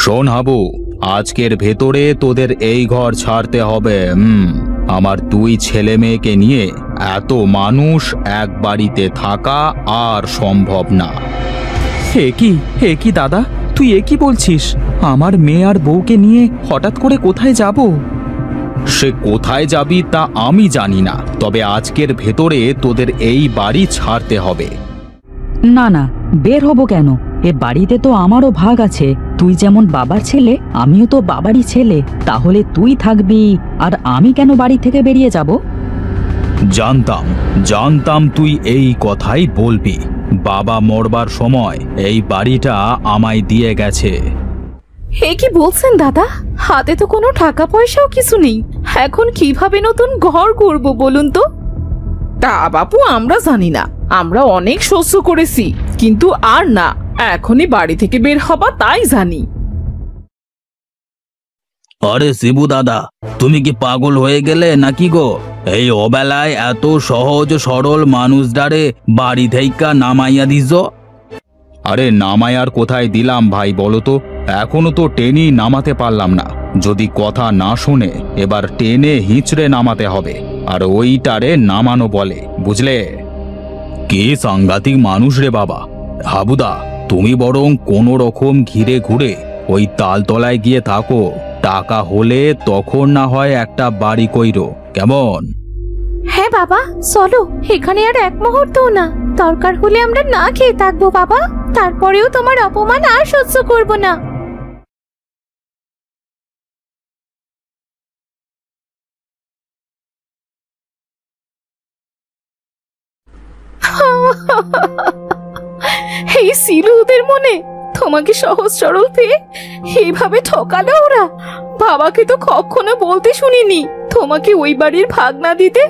শোন হাবু, আজকের ভেতরে তোদের এই ঘর ছাড়তে হবে। আমার দুই ছেলে মেয়েকে নিয়ে এত মানুষ এক বাড়িতে থাকা আর সম্ভব না। হে কি দাদা, তুই কি বলছিস? আমার মেয়ে আর বউকে নিয়ে হঠাৎ করে কোথায় যাব? সে কোথায় যাবি তা আমি জানি না, তবে আজকের ভেতরে তোদের এই বাড়ি ছাড়তে হবে। না না, বের হব কেন? এ বাড়িতে তো আমারও ভাগ আছে। তুই যেমন বাবার ছেলে, আমিও তো বাবারই ছেলে। তাহলে তুই থাকবি আর আমি কেন বাড়ি থেকে বেরিয়ে যাব? জানতাম তুই এই কথাই বলবি। বাবা মরবার সময় এই বাড়িটা আমায় দিয়ে গেছে। হে কি বলছেন দাদা? হাতে তো কোনো টাকা পয়সাও কিছু নেই। এখন কিভাবে নতুন ঘর করব বলুন তো? তা বাপু, আমরা জানি না। আমরা অনেক সহ্য করেছি, কিন্তু আর না। এখনই বাড়ি থেকে বের হবা তাই জানি। আরে শিবু দাদা, তুমি কি পাগল হয়ে গেলে নাকি গো? এই অবেলায় এত সহজ সরল মানুষদারে বাড়ি থেকে নামাইয়া দিছ? আরে নামায়ার কোথায় দিলাম ভাই বলো তো? এখনো তো টেনে নামাতে পারলাম না। যদি কথা না শুনে এবার টেনে হিঁচড়ে নামাতে হবে, আর ওইটারে নামানো বলে, বুঝলে? কি সাংঘাতিক মানুষ রে বাবা। হাবুদা, তুমি বরং কোনো রকম ঘিরে ঘুরে ওই তালতলায় গিয়ে থাকো। টাকা হলে তখন না হয় একটা বাড়ি কইরো, কেমন? হ্যাঁ বাবা, চলো। এখানে আর এক মুহূর্তও না। দরকার হলে আমরা না খেয়ে থাকবো বাবা, তারপরেও তোমার অপমান আর সহ্য করব না। এই সিলু ওদের মনে তোমাকে সহজ সরল পেয়ে এইভাবে ঠকালো ওরা। বাবাকে তো কখনো বলতে শুনিনি তোমাকে ওই বাড়ির ভাগ না দিতে।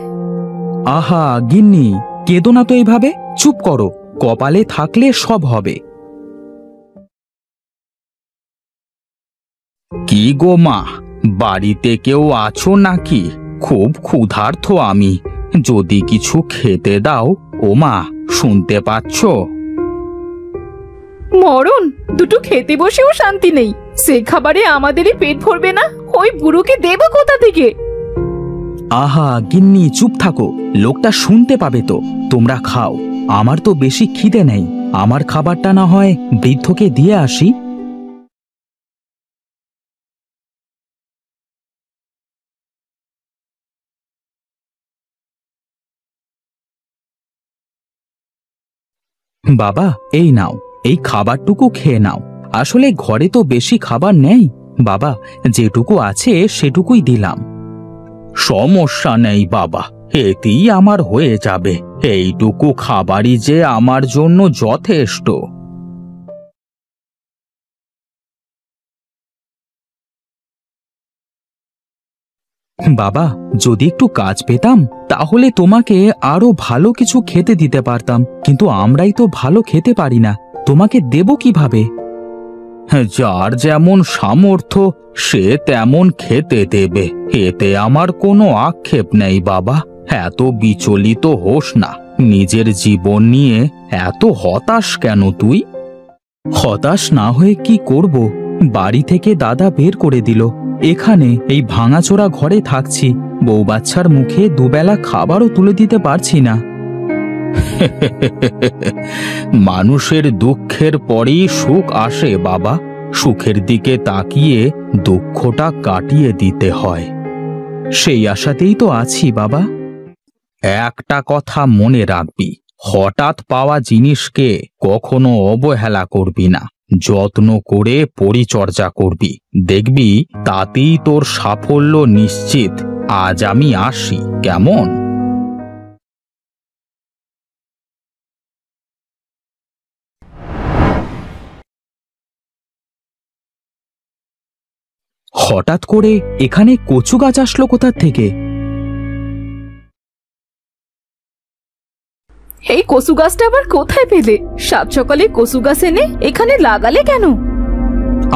আহা গিন্নি, কেঁদো না তো এইভাবে। চুপ করো, কপালে থাকলে সব হবে। কি গো মা, বাড়িতে কেউ আছো নাকি? খুব ক্ষুধার্ত আমি, যদি কিছু খেতে দাও। ও মা, শুনতে পাচ্ছ? মরণ, দুটো খেতে বসেও শান্তি নেই। সে খাবারে আমাদেরই পেট ভরবে না, ওই বুড়োকে দেব কোথা থেকে? আহা গিন্নি, চুপ থাকো, লোকটা শুনতে পাবে তো। তোমরা খাও, আমার তো বেশি খিদে নেই। আমার খাবারটা না হয় বৃদ্ধকে দিয়ে আসি। বাবা, এই নাও, এই খাবারটুকু খেয়ে নাও। আসলে ঘরে তো বেশি খাবার নেই বাবা, যেটুকু আছে সেটুকুই দিলাম। সমস্যা নেই বাবা, এতেই আমার হয়ে যাবে। এইটুকু খাবারই যে আমার জন্য যথেষ্ট। বাবা, যদি একটু কাজ পেতাম তাহলে তোমাকে আরো ভালো কিছু খেতে দিতে পারতাম, কিন্তু আমরাই তো ভালো খেতে পারি না। তোমাকে দেব কিভাবে? যার যেমন সামর্থ্য সে তেমন খেতে দেবে, এতে আমার কোনো আক্ষেপ নেই বাবা। এত বিচলিত হোস না, নিজের জীবন নিয়ে এত হতাশ কেন তুই? হতাশ না হয়ে কি করব? বাড়ি থেকে দাদা বের করে দিল। এখানে এই ভাঙাচোরা ঘরে থাকছি, বউ বাচ্চার মুখে দুবেলা খাবারও তুলে দিতে পারছি না। মানুষের দুঃখের পরই সুখ আসে বাবা। সুখের দিকে তাকিয়ে দুঃখটা কাটিয়ে দিতে হয়। সেই আশাতেই তো আছি বাবা। একটা কথা মনে রাখবি, হঠাৎ পাওয়া জিনিসকে কখনো অবহেলা করবি না। যত্ন করে পরিচর্যা করবি, দেখবি তাতেই তোর সাফল্য নিশ্চিত। আজ আমি আসি, কেমন? হঠাৎ করে এখানে কচু গাছ আসলো কোথা থেকে? এই কচু গাছটা আবার কোথায় পেলে? সাত সকালে কচু গাছ এনে এখানে লাগালে কেন?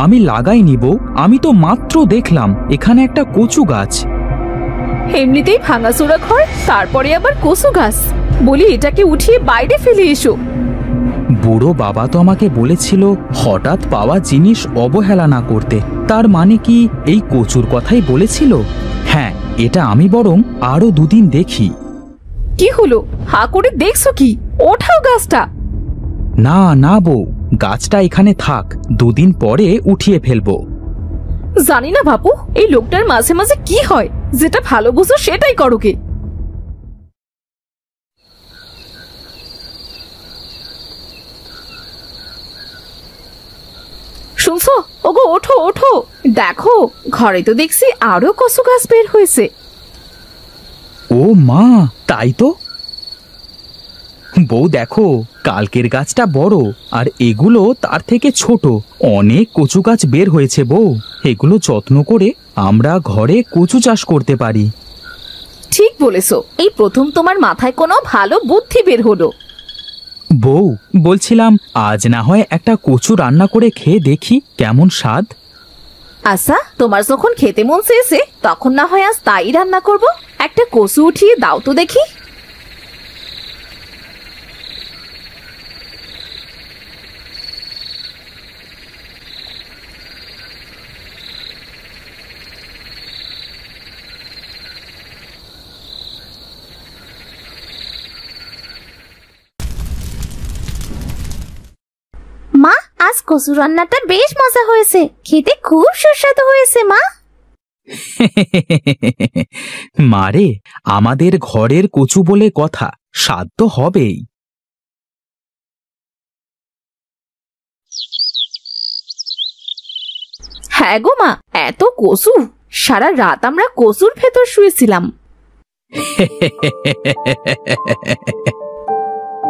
আমি লাগাইনি বউ, আমি তো মাত্র দেখলাম এখানে একটা কচু গাছ। এমনিতেই ভাঙাচোরা ঘর, তারপরে আবার কচু গাছ। বলি এটাকে উঠিয়ে বাইরে ফেলে এসো। বুড়ো বাবা তো আমাকে বলেছিল হঠাৎ পাওয়া জিনিস অবহেলা না করতে। তার মানে কি এই কচুর কথাই বলেছিল? হ্যাঁ, এটা আমি বরং আরো দুদিন দেখি। কি হলো, হা করে দেখছো কি? ওঠাও গাছটা। না না বউ, গাছটা এখানে থাক, দুদিন পরে উঠিয়ে ফেলবো। জানি না বাপু, এই লোকটার মাঝে মাঝে কি হয়, যেটা ভালো বুঝো সেটাই করো কে। শুনছো? ওগো ওঠো ওঠো, দেখো ঘরে তো দেখছি আরো কচু গাছ বের হয়েছে। ও মা, তাই তো। বউ দেখো, কালকের গাছটা বড় আর এগুলো তার থেকে ছোট। অনেক কচু গাছ বের হয়েছে বউ, এগুলো যত্ন করে আমরা ঘরে কচু চাষ করতে পারি। ঠিক বলেছো, এই প্রথম তোমার মাথায় কোনো ভালো বুদ্ধি বের হলো। বউ বলছিলাম, আজ না হয় একটা কচু রান্না করে খেয়ে দেখি কেমন স্বাদ। আচ্ছা, তোমার যখন খেতে মন চেয়েছে তখন না হয় আজ তাই রান্না করব। একটা কচু উঠিয়ে দাও তো দেখি। মা, আজ কচু রান্নাটা বেশ মজা হয়েছে, খেতে খুব সুস্বাদু হয়েছে মা। মারে, আমাদের ঘরের কচু বলে কথা, স্বাদ তো হবেই। হ্যাঁ গো মা, এত কচু, সারা রাত আমরা কচুর ভেতর শুয়েছিলাম।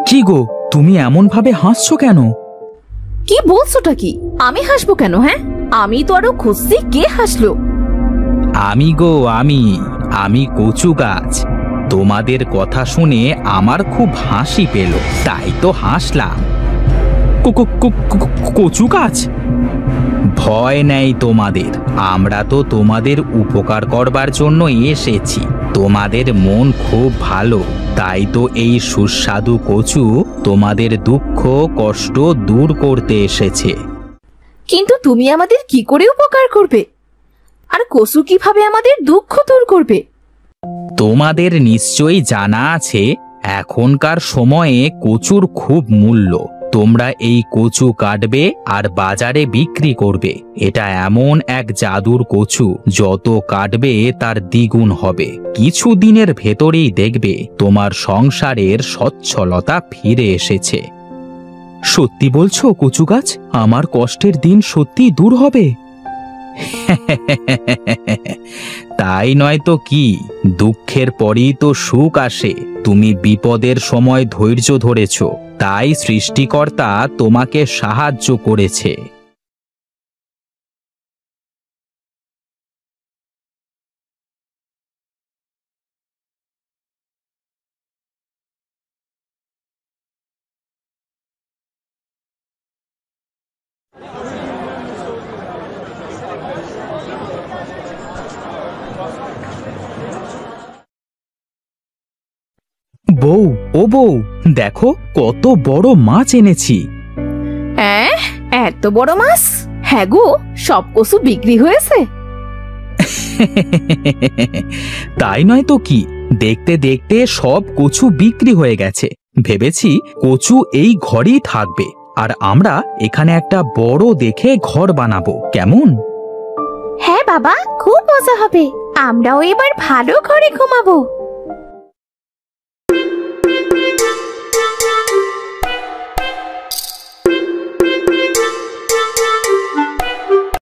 কি গো, তুমি এমন ভাবে হাসছো কেন? কি বলছোটা কি? আমি হাসবো কেন? হ্যাঁ, আমি তো আরো খুঁজছি কে হাসলো। আমি গো, আমি কচু গাছ। তোমাদের কথা শুনে আমার খুব হাসি পেল, তাই তো হাসলাম। কচু গাছ? ভয় নেই তোমাদের, আমরা তো তোমাদের উপকার করবার জন্য এসেছি। তোমাদের মন খুব ভালো, তাই তো এই সুস্বাদু কচু তোমাদের দুঃখ কষ্ট দূর করতে এসেছে। কিন্তু তুমি আমাদের কি করে উপকার করবে, আর কচু কিভাবে আমাদের দুঃখ দূর করবে? তোমাদের নিশ্চয়ই জানা আছে, এখনকার সময়ে কচুর খুব মূল্য। তোমরা এই কচু কাটবে আর বাজারে বিক্রি করবে। এটা এমন এক জাদুর কচু, যত কাটবে তার দ্বিগুণ হবে। কিছু দিনের ভেতরেই দেখবে তোমার সংসারের সচ্ছলতা ফিরে এসেছে। সত্যি বলছো কচু গাছ? আমার কষ্টের দিন সত্যি দূর হবে? তাই নয় তো কি, দুঃখের পরই তো সুখ আসে। তুমি বিপদের সময় ধৈর্য ধরেছ, তাই সৃষ্টিকর্তা তোমাকে সাহায্য করেছে। বউ, ও বউ, দেখো কত বড় মাছ এনেছি। এত বড় মাছ? হ্যাঁ গো, সব কচু বিক্রি হয়েছে? তাই নয় তো কি, দেখতে দেখতে সব কচু বিক্রি হয়ে গেছে। ভেবেছি কচু এই ঘরেই থাকবে, আর আমরা এখানে একটা বড় দেখে ঘর বানাবো, কেমন? হ্যাঁ বাবা, খুব মজা হবে, আমরাও এবার ভালো ঘরে ঘুমাবো।